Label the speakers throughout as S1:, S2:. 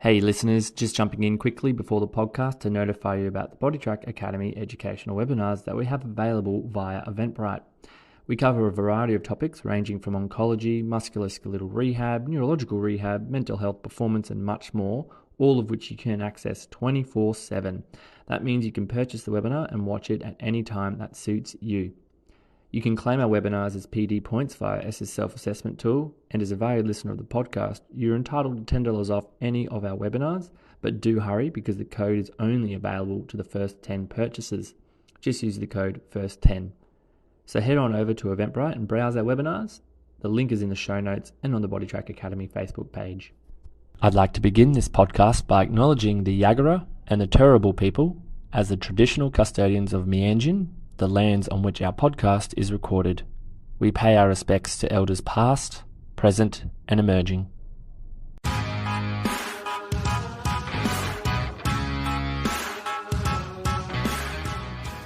S1: Hey listeners, just jumping in quickly before the podcast to notify you about the BodyTrack Academy educational webinars that we have available via Eventbrite. We cover a variety of topics ranging from oncology, musculoskeletal rehab, neurological rehab, mental health performance and much more, all of which you can access 24/7. That means you can purchase the webinar and watch it at any time that suits you. You can claim our webinars as PD points via SS self-assessment tool, and as a valued listener of the podcast, you're entitled to $10 off any of our webinars, but do hurry because the code is only available to the first 10 purchases. Just use the code FIRST10. So head on over to Eventbrite and browse our webinars. The link is in the show notes and on the BodyTrack Academy Facebook page. I'd like to begin this podcast by acknowledging the Jagera and the Turrbal people as the traditional custodians of Mackenzie, the lands on which our podcast is recorded. We pay our respects to elders past, present, and emerging.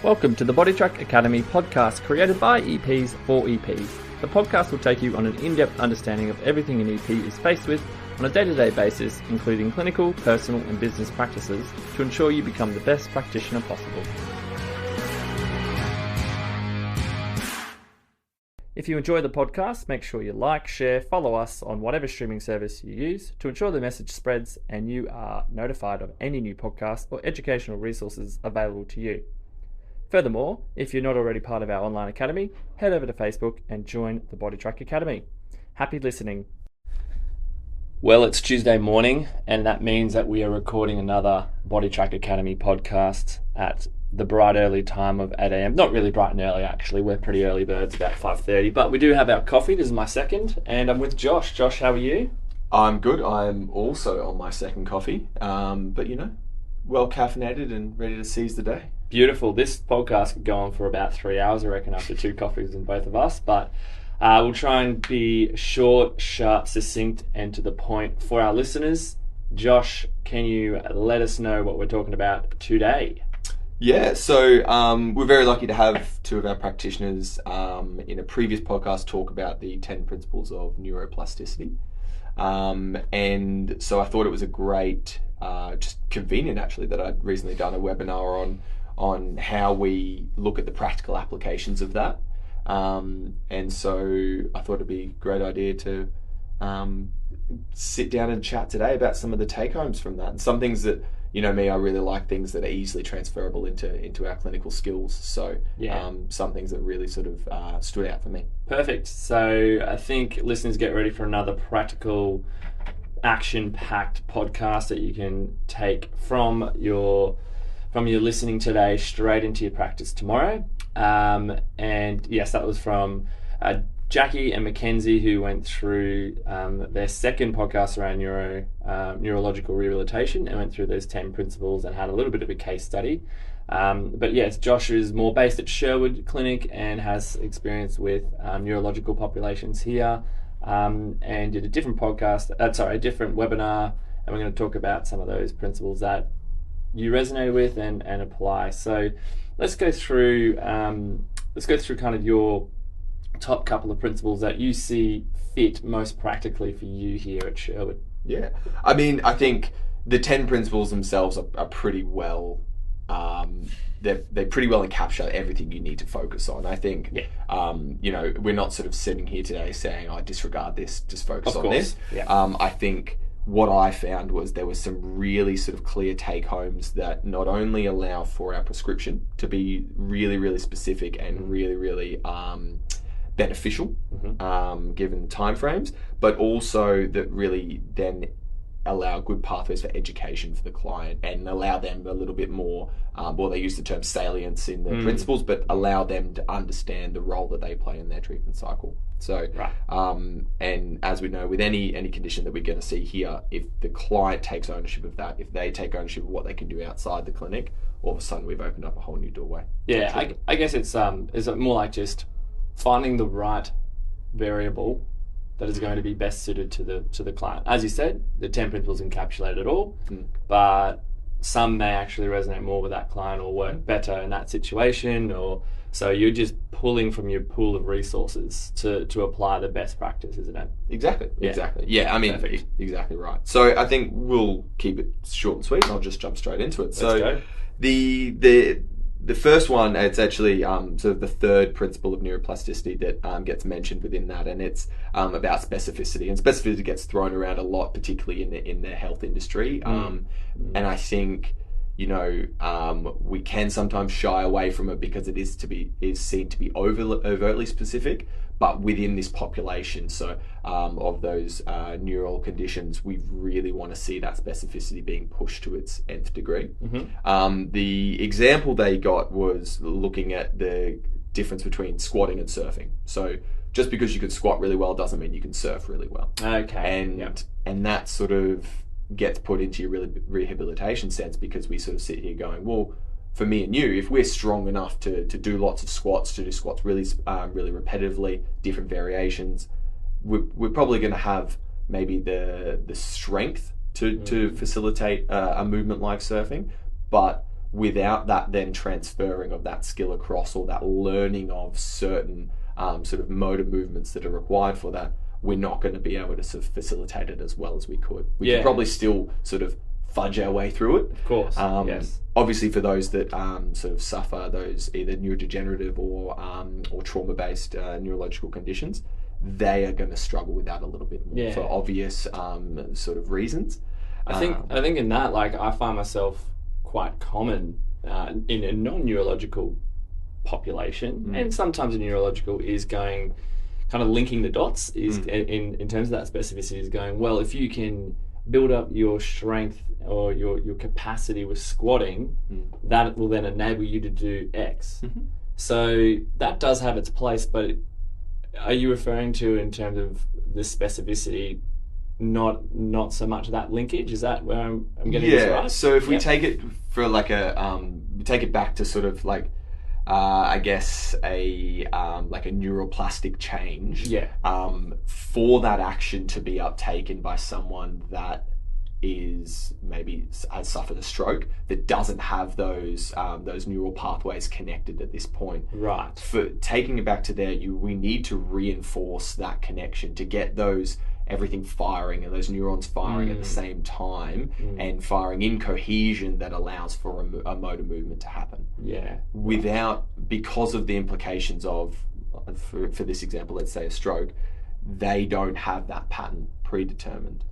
S1: Welcome to the BodyTrack Academy podcast created by EPs for EPs. The podcast will take you on an in-depth understanding of everything an EP is faced with on a day-to-day basis, including clinical, personal, and business practices to ensure you become the best practitioner possible. If you enjoy the podcast, make sure you like, share, follow us on whatever streaming service you use to ensure the message spreads and you are notified of any new podcasts or educational resources available to you. Furthermore, if you're not already part of our online academy, head over to Facebook and join the BodyTrack Academy. Happy listening. Well, it's Tuesday morning, and that means that we are recording another BodyTrack Academy podcast at the bright early time of 8 a.m. Not really bright and early, actually. We're pretty early birds, about 5:30. But we do have our coffee. This is my second, and I'm with Josh. Josh, how are you?
S2: I'm good. I'm also on my second coffee, but well caffeinated and ready to seize the day.
S1: Beautiful. This podcast could go on for about 3 hours, I reckon, after 2 coffees in both of us. But we'll try and be short, sharp, succinct, and to the point for our listeners. Josh, can you let us know what we're talking about today?
S2: Yeah, so we're very lucky to have 2 of our practitioners in a previous podcast talk about the 10 principles of neuroplasticity. And so I thought it was a great, just convenient actually, that I'd recently done a webinar on how we look at the practical applications of that. And so I thought it'd be a great idea to sit down and chat today about some of the take-homes from that. And some things that, me, I really like things that are easily transferable into our clinical skills. So some things that really sort of stood out for me.
S1: Perfect. So I think listeners, get ready for another practical, action-packed podcast that you can take from your listening today straight into your practice tomorrow. And yes, that was from Jacqui and Mackenzie, who went through their second podcast around neurological rehabilitation and went through those 10 principles and had a little bit of a case study. But yes, Josh is more based at Sherwood Clinic and has experience with neurological populations here, and did a different a different webinar, and we're going to talk about some of those principles that you resonate with and apply. So let's go through kind of your top couple of principles that you see fit most practically for you here at Sherwood.
S2: Yeah, I mean, I think the 10 principles themselves are pretty well, they pretty well encapsulate everything you need to focus on. I think, we're not sort of sitting here today saying, I disregard this, just focus on this.
S1: Yeah.
S2: I think what I found was there was some really sort of clear take-homes that not only allow for our prescription to be really, really specific and really, really beneficial, given timeframes, but also that really then allow good pathways for education for the client and allow them a little bit more, they use the term salience in the principles, but allow them to understand the role that they play in their treatment cycle. So, and as we know, with any condition that we're going to see here, if the client takes ownership of that, if they take ownership of what they can do outside the clinic, all of a sudden we've opened up a whole new doorway.
S1: Yeah, I guess it's more like just finding the right variable that is going to be best suited to the client. As you said, the 10 principles encapsulate it all, but some may actually resonate more with that client or work better in that situation, or So you're just pulling from your pool of resources to apply the best practice, isn't it?
S2: Exactly.
S1: Yeah.
S2: Exactly. Yeah, I mean,
S1: Perfect.
S2: exactly right. So I think we'll keep it short and sweet, and I'll just jump straight into it.
S1: Let's go.
S2: The first one, it's actually sort of the third principle of neuroplasticity that gets mentioned within that, and it's about specificity. And specificity gets thrown around a lot, particularly in the health industry. And I think, you know, we can sometimes shy away from it because it is seen to be overtly specific. But within this population, so of those neural conditions, we really want to see that specificity being pushed to its nth degree. The example they got was looking at the difference between squatting and surfing. So just because you can squat really well doesn't mean you can surf really well.
S1: Okay.
S2: And that sort of gets put into your rehabilitation sense, because we sort of sit here going, well, for me and you, if we're strong enough to do lots of squats, to do squats really repetitively, different variations, we're probably going to have maybe the strength to facilitate a movement like surfing, but without that then transferring of that skill across, or that learning of certain sort of motor movements that are required for that, we're not going to be able to sort of facilitate it as well as we could. We could probably still sort of fudge our way through it.
S1: Of course. Yes.
S2: Obviously, for those that sort of suffer those either neurodegenerative or trauma-based neurological conditions, they are going to struggle with that a little bit more for obvious sort of reasons.
S1: I think in that, like, I find myself quite common in a non-neurological population, and sometimes a neurological is going kind of linking the dots is in terms of that specificity, is going, well, if you can build up your strength or your capacity with squatting, that will then enable you to do X. So that does have its place, but are you referring to, in terms of the specificity, not so much that linkage? Is that where I'm getting this right?
S2: So if we take it for like we take it back to sort of like I guess like a neuroplastic change. For that action to be uptaken by someone that is maybe has suffered a stroke, that doesn't have those neural pathways connected at this point.
S1: Right.
S2: For taking it back to there, we need to reinforce that connection to get everything firing, and those neurons firing at the same time, and firing in cohesion that allows for a motor movement to happen. Because of the implications of, for this example, let's say a stroke, they don't have that pattern predetermined.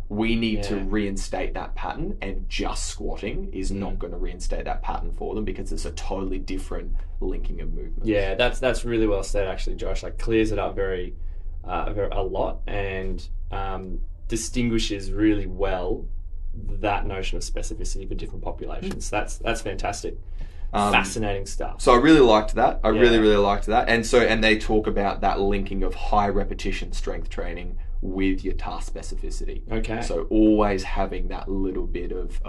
S2: We need to reinstate that pattern, and just squatting is not going to reinstate that pattern for them, because it's a totally different linking of movement.
S1: Yeah, that's really well said, actually, Josh. Like, clears it up a lot, and distinguishes really well that notion of specificity for different populations. That's fantastic. Fascinating stuff.
S2: So I really liked that. I really liked that. And they talk about that linking of high repetition strength training with your task specificity.
S1: Okay.
S2: So always having that little bit of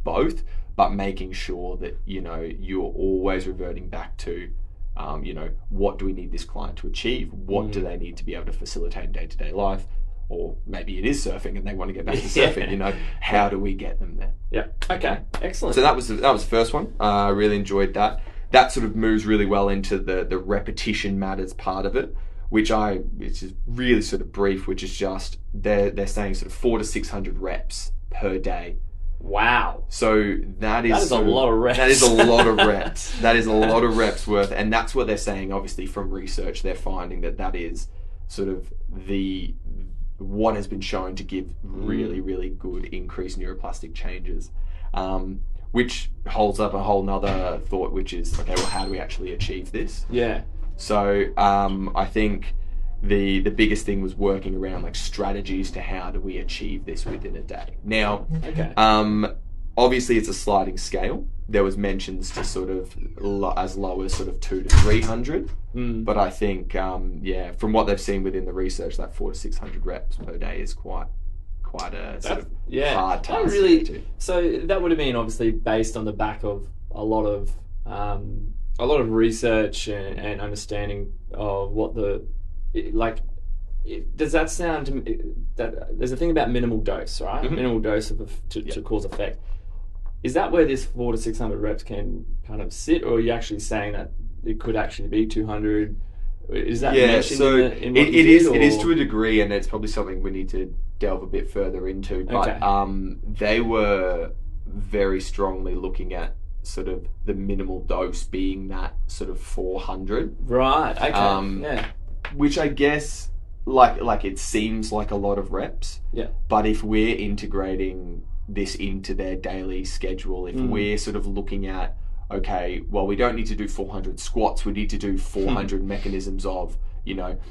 S2: both, but making sure that, you know, you're always reverting back to what do we need this client to achieve? What do they need to be able to facilitate in day-to-day life? Or maybe it is surfing and they want to get back to surfing. You know, how do we get them there?
S1: Yeah. Okay. Excellent.
S2: So that was the first one. I really enjoyed that. That sort of moves really well into the repetition matters part of it, which is really sort of brief, which is just they're saying sort of 400 to 600 reps per day.
S1: Wow.
S2: So that is
S1: a lot of reps.
S2: That is a lot of reps. That is a lot of reps worth, and that's what they're saying. Obviously, from research, they're finding that is sort of what has been shown to give really, really good increased neuroplastic changes, which holds up a whole nother thought, which is, okay, well, how do we actually achieve this?
S1: Yeah.
S2: So I think the biggest thing was working around like strategies to how do we achieve this within a day. Now, obviously it's a sliding scale. There was mentions to sort of as low as sort of 200 to 300, but I think from what they've seen within the research, that 400 to 600 reps per day is quite a sort of hard task.
S1: So that would have been obviously based on the back of a lot of research and understanding of what does that sound to me, that there's a thing about minimal dose, right? Minimal dose to cause effect. Is that where this 400 to 600 reps can kind of sit, or are you actually saying that it could actually be 200. Is that
S2: Yeah,
S1: mentioned
S2: so
S1: in what
S2: it
S1: you did,
S2: is
S1: or?
S2: it is to a degree, and it's probably something we need to delve a bit further into. But
S1: Okay.
S2: they were very strongly looking at sort of the minimal dose being that sort of 400,
S1: Right. Okay. Yeah.
S2: which I guess like it seems like a lot of reps.
S1: Yeah.
S2: But if we're integrating this into their daily schedule, if we're sort of looking at, okay, well, we don't need to do 400 squats, we need to do 400 mechanisms of,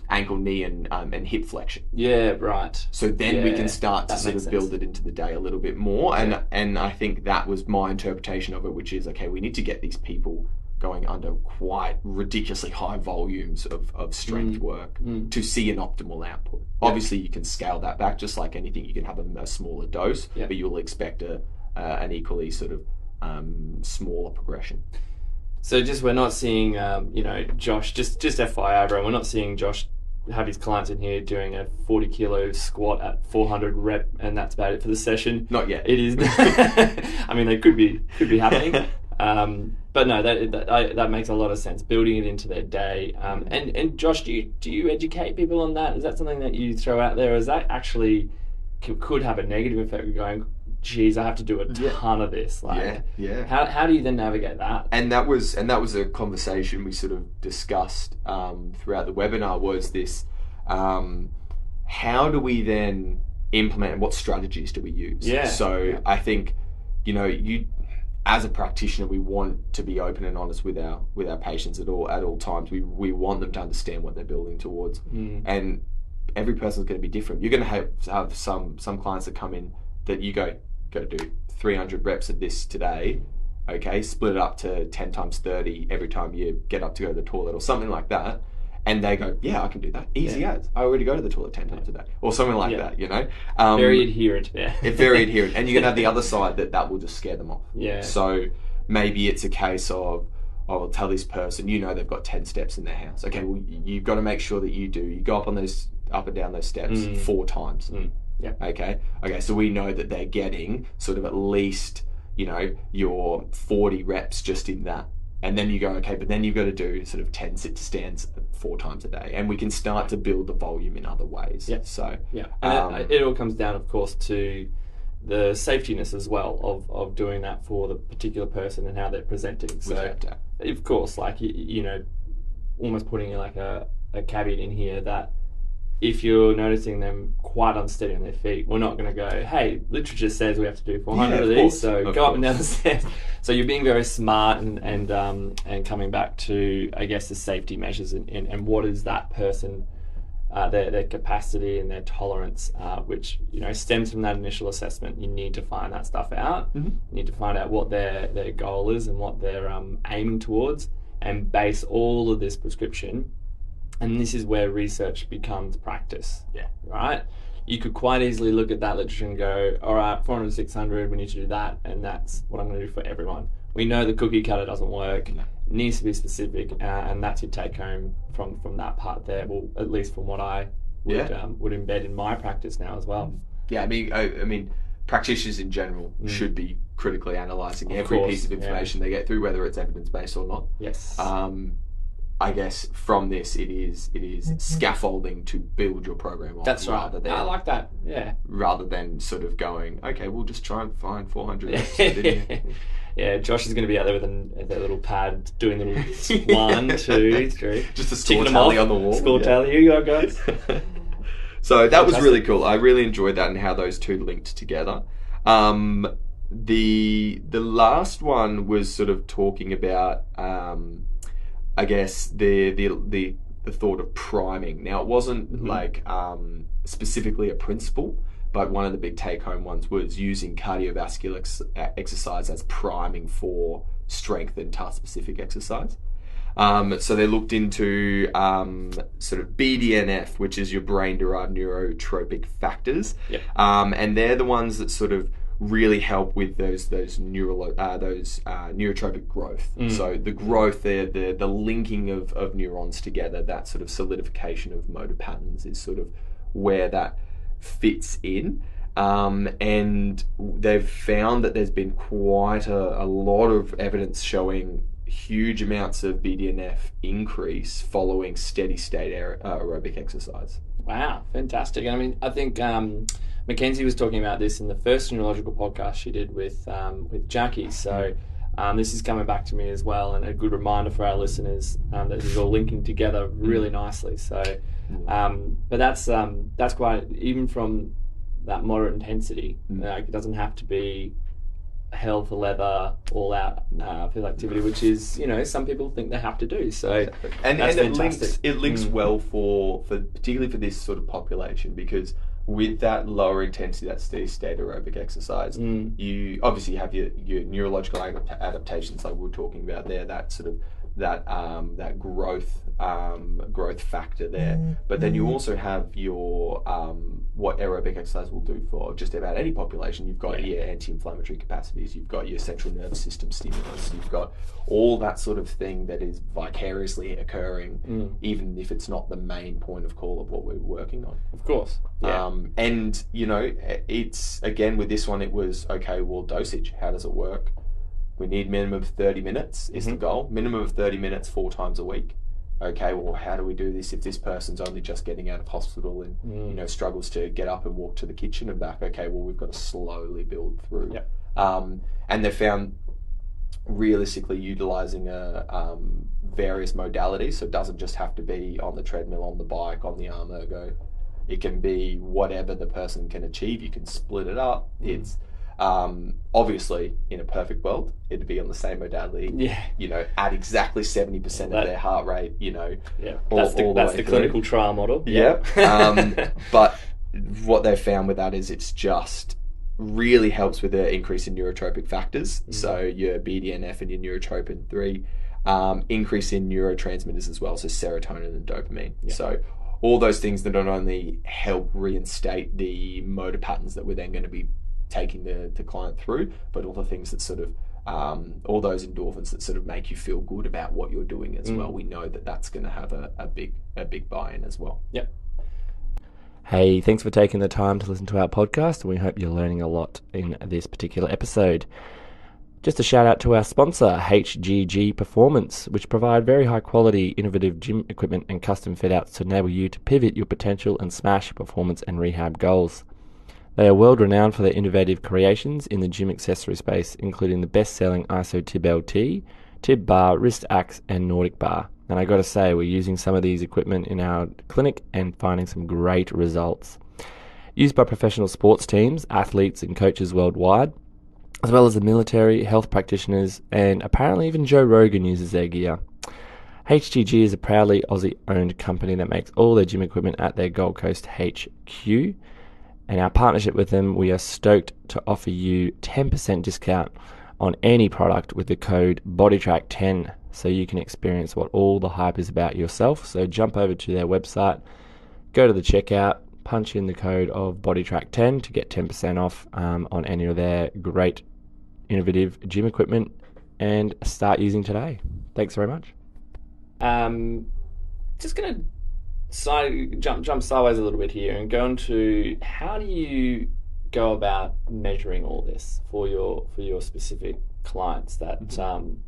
S2: ankle, knee, and hip flexion.
S1: Yeah. Right.
S2: So then we can start to
S1: that
S2: sort
S1: makes
S2: of build
S1: sense.
S2: it into the day a little bit more.
S1: Yeah.
S2: And I think that was my interpretation of it, which is, okay, we need to get these people going under quite ridiculously high volumes of strength work to see an optimal output. Obviously, you can scale that back, just like anything. You can have a smaller dose, but you'll expect an equally sort of smaller progression.
S1: So we're not seeing, Josh, just FYI, bro, we're not seeing Josh have his clients in here doing a 40 kilo squat at 400 rep, and that's about it for the session.
S2: Not yet.
S1: It is. I mean, they could be happening. But no, that makes a lot of sense. Building it into their day. And Josh, do you educate people on that? Is that something that you throw out there? Or is that actually could have a negative effect of going, geez, I have to do a ton of this.
S2: Yeah.
S1: How do you then navigate that?
S2: And that was a conversation we sort of discussed throughout the webinar. Was this how do we then implement, what strategies do we use? I think you, as a practitioner, we want to be open and honest with our patients at all times. We want them to understand what they're building towards, and every person's going to be different. You're going to have some clients that come in that you got to do 300 reps of this today. Okay, split it up to 10 times 30 every time you get up to go to the toilet or something like that. And they go, yeah, I can do that. Easy as. I already go to the toilet 10 times a day. Or something like that,
S1: Very adherent there.
S2: Very adherent. And you're going to have the other side that will just scare them off.
S1: Yeah.
S2: So maybe it's a case of, I'll tell this person, they've got 10 steps in their house. Okay, well, you've got to make sure that you go up and down those steps 4 times.
S1: Yeah.
S2: Okay, so we know that they're getting sort of at least, your 40 reps just in that. And then you go, okay, but then you've got to do sort of 10 sit-to-stands 4 times a day. And we can start to build the volume in other ways.
S1: Yeah.
S2: So,
S1: and it all comes down, of course, to the safetyness as well of doing that for the particular person and how they're presenting. So, of course, like, almost putting like a caveat in here that if you're noticing them quite unsteady on their feet, we're not going to go, hey, literature says we have to do 400 of these, so go up and down the stairs. So you're being very smart and coming back to, I guess, the safety measures and what is that person, their capacity and their tolerance, which stems from that initial assessment. You need to find that stuff out. You need to find out what their goal is and what they're aiming towards, and base all of this prescription. And this is where research becomes practice.
S2: Yeah.
S1: Right? You could quite easily look at that literature and go, all right, 400, 600, we need to do that, and that's what I'm going to do for everyone. We know the cookie cutter doesn't work. No. It needs to be specific, and that's your take home from that part there. Well, at least from what I would embed in my practice now as well.
S2: Yeah, I mean, practitioners in general should be critically analysing every piece of information they get through, whether it's evidence-based or not.
S1: Yes.
S2: I guess from this, it is scaffolding to build your program on.
S1: That's right. I like that. Yeah.
S2: Rather than sort of going, okay, we'll just try and find 400.
S1: Yeah, Josh is going to be out there with that little pad doing little 1, 2, 3.
S2: Just a score tally on the wall.
S1: Score tally. Here you go, guys.
S2: So that was really cool. I really enjoyed that and how those two linked together. The last one was sort of talking about. I guess the thought of priming. Now, it wasn't like specifically a principle, but one of the big take-home ones was using cardiovascular exercise as priming for strength and task-specific exercise. So they looked into sort of BDNF, which is your brain-derived neurotropic factors, and they're the ones that sort of really help with those neurotropic growth. So the growth there, the linking of neurons together, that sort of solidification of motor patterns is sort of where that fits in. And they've found that there's been quite a lot of evidence showing huge amounts of BDNF increase following steady state aerobic exercise.
S1: Wow, fantastic. I mean, I think Mackenzie was talking about this in the first neurological podcast she did with Jacqui. So this is coming back to me as well, and a good reminder for our listeners that this is all linking together really nicely. So, but that's quite, even from that moderate intensity. Like, it doesn't have to be hell for leather, all out physical activity, which is, some people think they have to do. So
S2: exactly. And
S1: that's
S2: fantastic. It links well for particularly for this sort of population, because with that lower intensity, that steady state aerobic exercise, you obviously have your neurological adaptations like we were talking about there, that sort of that growth factor there. But then you also have your what aerobic exercise will do for just about any population. You've got your anti-inflammatory capacities, you've got your central nervous system stimulus, you've got all that sort of thing that is vicariously occurring, even if it's not the main point of call of what we're working on.
S1: Of course. Yeah.
S2: And it's, again, with this one, it was, okay, well, dosage, how does it work? We need minimum of 30 minutes is the goal. Minimum of 30 minutes 4 times a week. Okay, well, how do we do this if this person's only just getting out of hospital and struggles to get up and walk to the kitchen and back? Okay, well, we've got to slowly build through.
S1: Yep.
S2: And they found realistically utilising various modalities, so it doesn't just have to be on the treadmill, on the bike, on the arm ergo. It can be whatever the person can achieve. You can split it up. It's obviously, in a perfect world, it'd be on the same modality, at exactly 70% of their heart rate,
S1: that's the clinical trial model.
S2: But what they've found with that is it's just really helps with the increase in neurotropic factors. So your BDNF and your neurotropin 3, increase in neurotransmitters as well, so serotonin and dopamine. So all those things that not only help reinstate the motor patterns that we're then going to be taking the client through, but all the things that sort of all those endorphins that sort of make you feel good about what you're doing as well. We know that that's going to have a big buy-in as well.
S1: Yep. Hey, thanks for taking the time to listen to our podcast, and we hope you're learning a lot in this particular episode. Just a shout out to our sponsor, HGG Performance, which provide very high quality, innovative gym equipment and custom fit outs to enable you to pivot your potential and smash your performance and rehab goals. They are world renowned for their innovative creations in the gym accessory space, including the best-selling ISO Tib LT, Tib Bar, Wrist Axe, and Nordic Bar. And I got to say, we're using some of these equipment in our clinic and finding some great results. Used by professional sports teams, athletes, and coaches worldwide, as well as the military, health practitioners, and apparently even Joe Rogan uses their gear. HGG is a proudly Aussie-owned company that makes all their gym equipment at their Gold Coast HQ. And our partnership with them, we are stoked to offer you 10% discount on any product with the code BODYTRACK10, so you can experience what all the hype is about yourself. So jump over to their website, go to the checkout, punch in the code of BODYTRACK10 to get 10% off on any of their great innovative gym equipment, and start using today. Thanks very much. Just going to jump sideways a little bit here and go into, how do you go about measuring all this for your specific clients that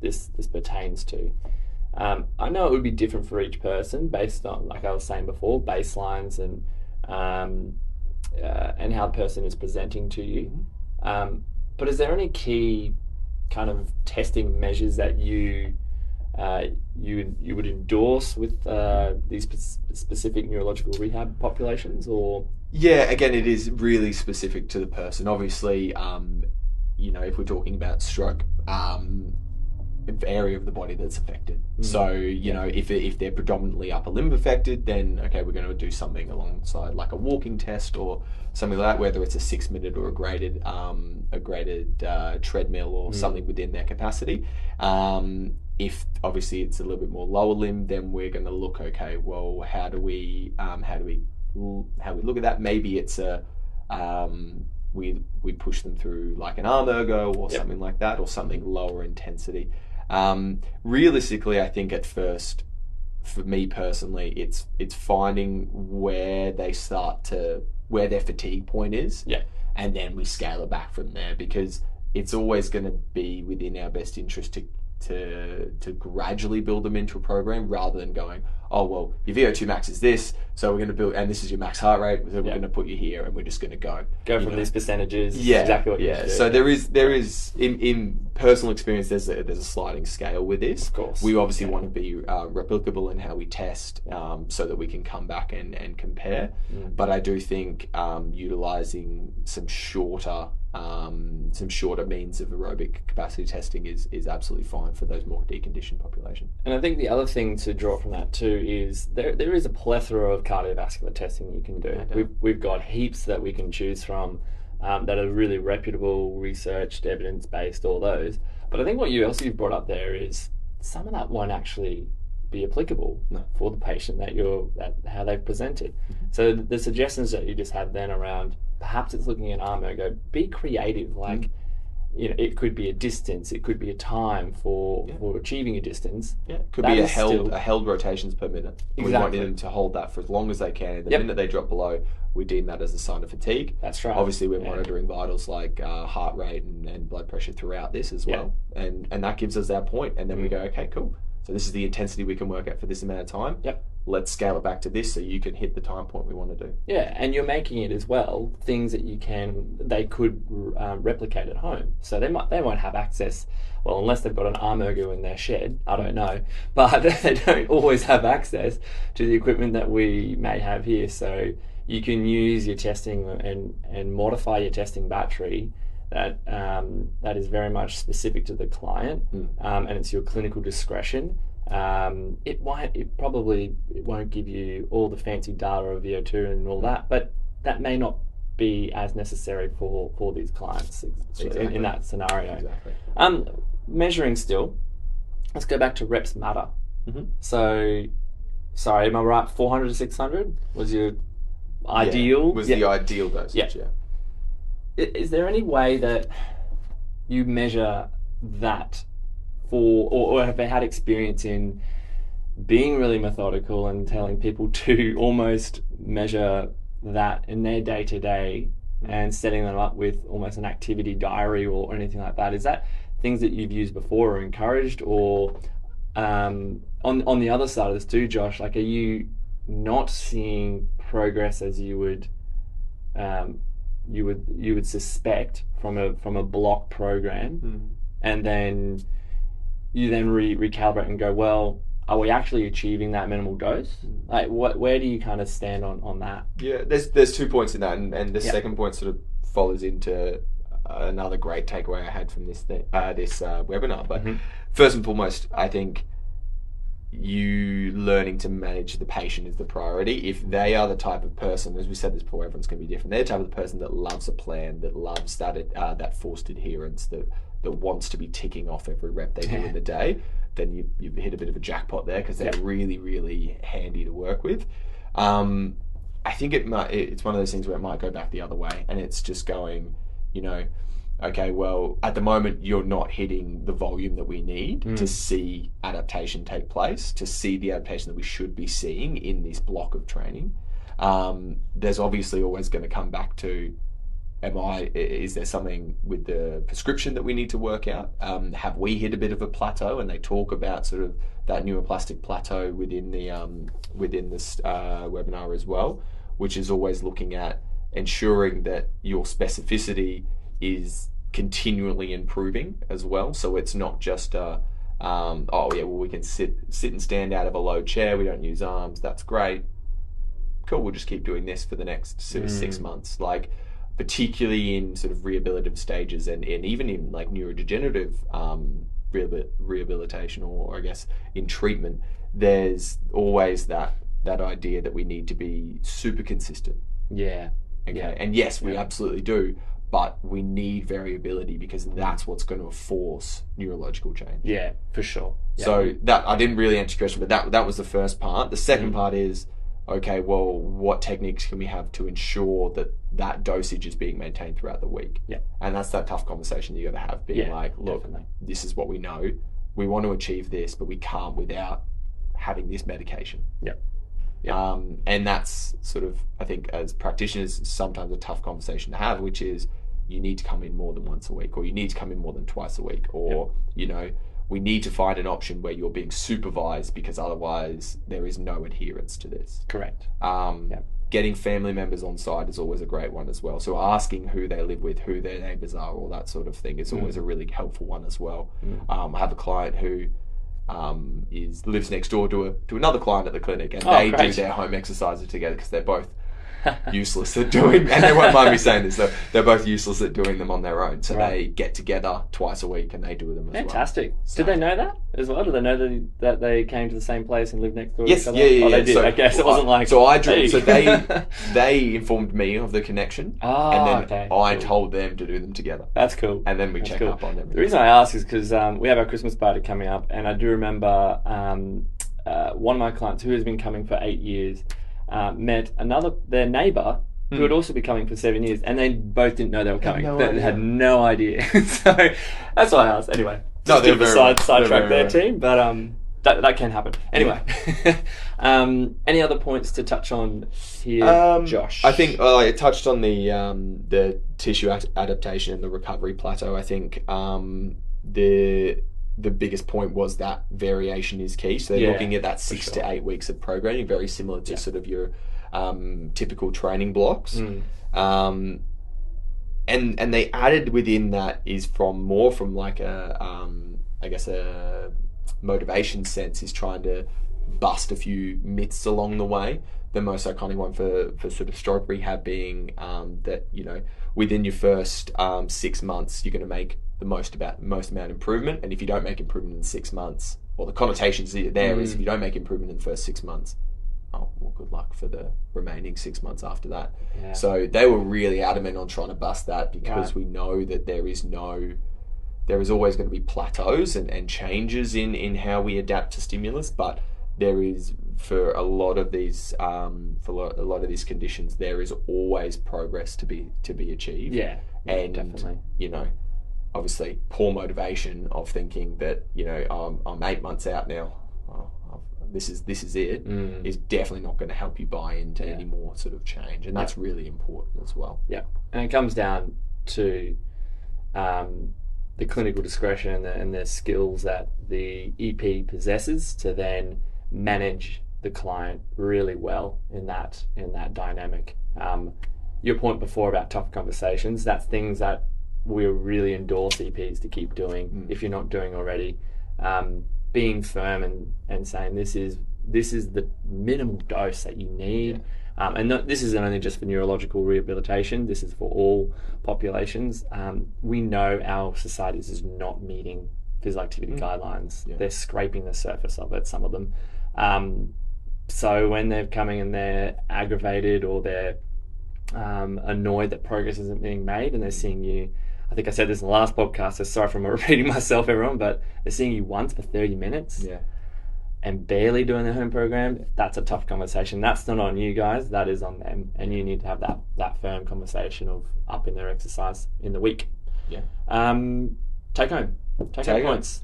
S1: this pertains to? I know it would be different for each person based on, like I was saying before, baselines and how the person is presenting to you. But is there any key kind of testing measures that you would endorse with these specific neurological rehab populations, or?
S2: Yeah, again, it is really specific to the person. Obviously, if we're talking about stroke, area of the body that's affected. So, if they're predominantly upper limb affected, then okay, we're going to do something alongside like a walking test or something like that, whether it's a 6-minute or a graded treadmill or something within their capacity. If obviously it's a little bit more lower limb, then we're going to look, okay, well, how do we look at that? Maybe it's we push them through like an arm ergo or something like that, or something lower intensity. Realistically, I think at first, for me personally, it's finding where their fatigue point is, and then we scale it back from there, because it's always going to be within our best interest to to gradually build them into a program rather than going, oh, well, your VO2 max is this, so we're going to build, and this is your max heart rate, so we're going to put you here, and we're just going to go
S1: from these percentages.
S2: Yeah,
S1: exactly what you do.
S2: So there is in personal experience, there's a sliding scale with this.
S1: Of course,
S2: we obviously want to be replicable in how we test, so that we can come back and compare. But I do think utilizing some shorter means of aerobic capacity testing is absolutely fine for those more deconditioned population.
S1: And I think the other thing to draw from that too is there is a plethora of cardiovascular testing you can do. We've got heaps that we can choose from that are really reputable, researched, evidence-based, all those. But I think what you've brought up there is some of that won't actually be applicable for the patient how they've presented. So the suggestions that you just had then around perhaps it's looking at arm ergo, be creative, like it could be a distance, it could be a time for achieving a distance.
S2: Yeah, it could be a held rotations per minute.
S1: Exactly.
S2: We want them to hold that for as long as they can. The minute they drop below, we deem that as a sign of fatigue.
S1: That's right.
S2: Obviously, we're monitoring vitals like heart rate and blood pressure throughout this as well, and that gives us our point. And then we go, okay, cool. So this is the intensity we can work at for this amount of time.
S1: Yep.
S2: Let's scale it back to this so you can hit the time point we want to do.
S1: Yeah, and you're making it as well things that they could replicate at home. So they won't have access, well, unless they've got an arm ergo in their shed, I don't know, but they don't always have access to the equipment that we may have here. So you can use your testing and modify your testing battery that is very much specific to the client, and it's your clinical discretion. It won't give you all the fancy data of VO2 and all that, but that may not be as necessary for these clients in that scenario.
S2: Exactly.
S1: Measuring still, let's go back to reps matter. So, sorry, am I right? 400 to 600 was your ideal?
S2: Was the ideal dosage,
S1: Is there any way that you measure that or have they had experience in being really methodical and telling people to almost measure that in their day-to-day and setting them up with almost an activity diary or anything like that? Is that things that you've used before or encouraged? Or on the other side of this too, Josh, like, are you not seeing progress as you would suspect from a block program, and then you recalibrate and go, well, are we actually achieving that minimal dose? Like, where do you kind of stand on that?
S2: Yeah, there's 2 points in that, and the second point sort of follows into another great takeaway I had from this webinar. But first and foremost, I think you learning to manage the patient is the priority. If they are the type of person, as we said this before, everyone's going to be different. They're the type of person that loves a plan, that loves that forced adherence, that wants to be ticking off every rep they do in the day, then you've hit a bit of a jackpot there, because they're really, really handy to work with. I think it's one of those things where it might go back the other way, and it's just going, okay, well, at the moment you're not hitting the volume that we need to see adaptation take place, to see the adaptation that we should be seeing in this block of training. There's obviously always going to come back to, is there something with the prescription that we need to work out? Have we hit a bit of a plateau? And they talk about sort of that neuroplastic plateau within this webinar as well, which is always looking at ensuring that your specificity is continually improving as well. So it's not just we can sit and stand out of a low chair, we don't use arms, that's great, cool, we'll just keep doing this for the next sort of 6 months. Like, particularly in sort of rehabilitative stages and even in like neurodegenerative rehabilitation, or I guess in treatment, there's always that idea that we need to be super consistent.
S1: Yeah.
S2: Okay. Yeah. And yes, we absolutely do, but we need variability, because that's what's going to force neurological change.
S1: Yeah, for sure. Yeah.
S2: So that, I didn't really answer your question, but that was the first part. The second part is, okay, well, what techniques can we have to ensure that dosage is being maintained throughout the week?
S1: Yeah.
S2: And that's that tough conversation you got to have, being like, look, this is what we know. We want to achieve this, but we can't without having this medication.
S1: Yeah.
S2: And that's sort of, I think, as practitioners, sometimes a tough conversation to have, which is you need to come in more than once a week, or you need to come in more than twice a week, or, we need to find an option where you're being supervised, because otherwise there is no adherence to this.
S1: Correct.
S2: Getting family members on side is always a great one as well. So asking who they live with, who their neighbours are, all that sort of thing is always a really helpful one as well. I have a client who lives next door to another client at the clinic, and they do their home exercises together because they're both useless at doing, and they won't mind me saying this, they're both useless at doing them on their own. So they get together twice a week and they do them as
S1: Fantastic.
S2: well.
S1: So, did they know that as well? Did they know that they came to the same place and lived next door
S2: yes,
S1: to each other?
S2: Yeah.
S1: They did. So, okay, so it wasn't like...
S2: So I drew,
S1: hey.
S2: so they informed me of the connection, and then I told them to do them together.
S1: That's cool.
S2: And then we check up on everything.
S1: The reason I ask is because we have our Christmas party coming up, and I do remember one of my clients who has been coming for 8 years met their neighbour who would also be coming for 7 years, and they both didn't know they were coming. They had no idea. So that's why I asked. Anyway,
S2: no, they're very
S1: sidetrack their team, but that can happen. Anyway, any other points to touch on here, Josh?
S2: I think I touched on the tissue adaptation and the recovery plateau. I think the biggest point was that variation is key. So they're looking at that 6 to 8 weeks of programming, very similar to sort of your typical training blocks. And they added within that is from like a motivation sense, is trying to bust a few myths along the way. The most iconic one for sort of stroke rehab being that, within your first 6 months, you're going to make the most amount of improvement. And if you don't make improvement in 6 months, well, the connotations there is if you don't make improvement in the first 6 months, oh, well, good luck for the remaining 6 months after that. Yeah. So they were really adamant on trying to bust that, because we know that there is always going to be plateaus and changes in how we adapt to stimulus, but there is, for a lot of these conditions, there is always progress to be achieved.
S1: Yeah,
S2: and
S1: definitely.
S2: Obviously, poor motivation of thinking that I'm 8 months out now. This is it. Is definitely not going to help you buy into any more sort of change, and that's really important as well.
S1: Yeah, and it comes down to the clinical discretion and the skills that the EP possesses to then manage the client really well in that dynamic. Your point before about tough conversations, that's things that we really endorse EPs to keep doing if you're not doing already. Being firm and saying this is the minimal dose that you need. And this isn't only just for neurological rehabilitation, this is for all populations. We know our societies is not meeting physical activity guidelines. They're scraping the surface of it, some of them. So when they're coming and they're aggravated or they're annoyed that progress isn't being made, and they're seeing you, I think I said this in the last podcast, so sorry for repeating myself, everyone, but they're seeing you once for 30 minutes and barely doing their home program, that's a tough conversation. That's not on you guys, that is on them, and you need to have that firm conversation of upping their exercise in the week. Take home points.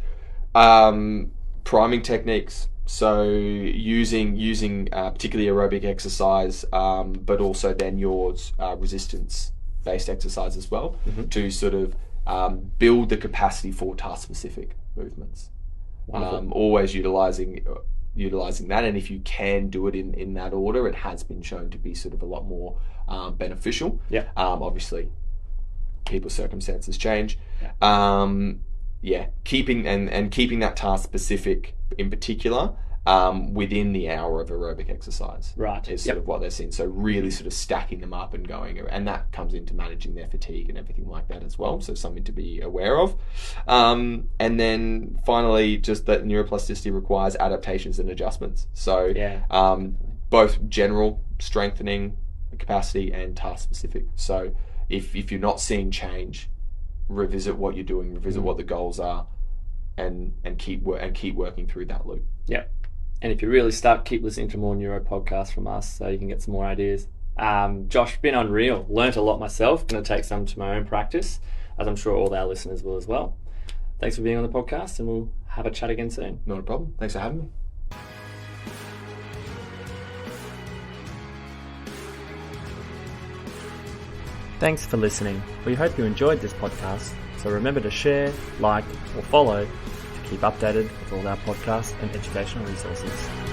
S2: Priming techniques. So using particularly aerobic exercise, but also then yours resistance-based exercise as well, to sort of build the capacity for task-specific movements. Always utilising that, and if you can do it in that order, it has been shown to be sort of a lot more beneficial. Obviously, people's circumstances change. Keeping that task specific in particular within the hour of aerobic exercise is sort of what they're seeing. So really sort of stacking them up and going, and that comes into managing their fatigue and everything like that as well. So something to be aware of. And then finally, just that neuroplasticity requires adaptations and adjustments. So both general strengthening capacity and task specific. So if you're not seeing change, revisit what you're doing, revisit what the goals are, and keep working through that loop.
S1: Yeah. And if you're really stuck, keep listening to more neuro podcasts from us so you can get some more ideas. Josh, been unreal. Learnt a lot myself. Going to take some to my own practice, as I'm sure all our listeners will as well. Thanks for being on the podcast, and we'll have a chat again soon.
S2: Not a problem. Thanks for having me.
S1: Thanks for listening. We hope you enjoyed this podcast. So remember to share, like, or follow to Keep updated with all our podcasts and educational resources.